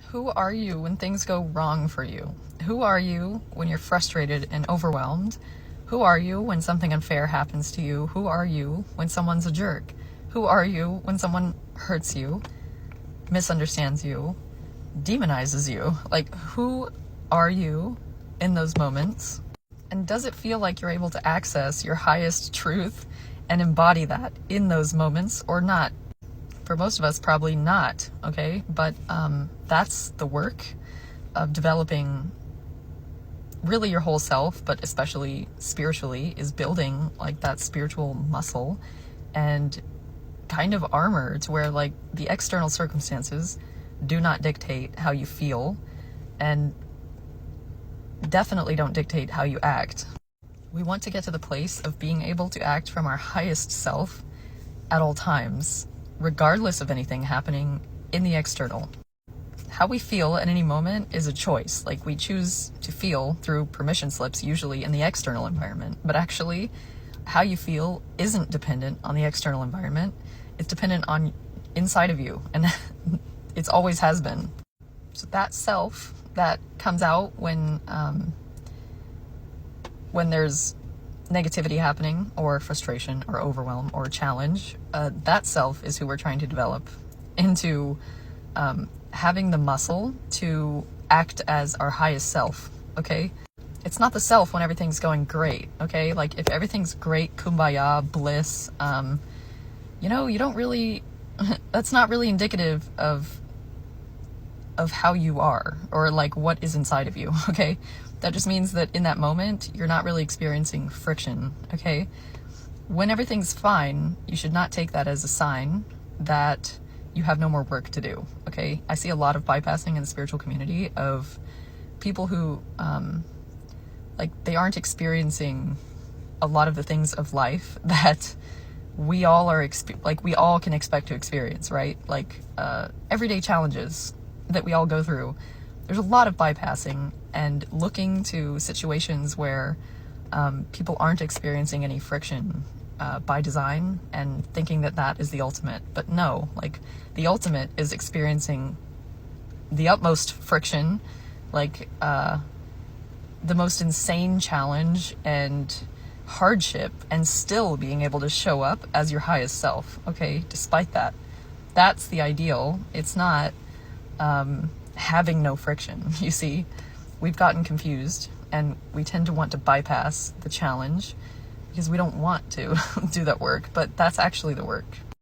Who are you when things go wrong for you? Who are you when you're frustrated and overwhelmed? Who are you when something unfair happens to you? Who are you when someone's a jerk? Who are you when someone hurts you, misunderstands you, demonizes you? Like, who are you in those moments? And does it feel like you're able to access your highest truth and embody that in those moments or not? For most of us, probably not, okay? But that's the work of developing really your whole self, but especially spiritually, is building like that spiritual muscle and kind of armor to where like the external circumstances do not dictate how you feel and definitely don't dictate how you act. We want to get to the place of being able to act from our highest self at all times, regardless of anything happening in the external. How we feel at any moment is a choice. Like, we choose to feel through permission slips, usually in the external environment. But actually, how you feel isn't dependent on the external environment. It's dependent on inside of you. And it's always has been. So that self that comes out when there's negativity happening, or frustration, or overwhelm, or challenge, that self is who we're trying to develop into having the muscle to act as our highest self, okay? It's not the self when everything's going great, okay? Like, if everything's great, kumbaya, bliss, you don't really, that's not really indicative of how you are, or like what is inside of you, okay? That just means that in that moment, you're not really experiencing friction, okay? When everything's fine, you should not take that as a sign that you have no more work to do, okay? I see a lot of bypassing in the spiritual community of people who, they aren't experiencing a lot of the things of life that we all are, we all can expect to experience, right? Like, everyday challenges that we all go through. There's a lot of bypassing and looking to situations where people aren't experiencing any friction by design and thinking that that is the ultimate. But no, like, the ultimate is experiencing the utmost friction, like the most insane challenge and hardship, and still being able to show up as your highest self, okay? Despite that. That's the ideal. It's not having no friction. You see, we've gotten confused and we tend to want to bypass the challenge because we don't want to do that work, but that's actually the work.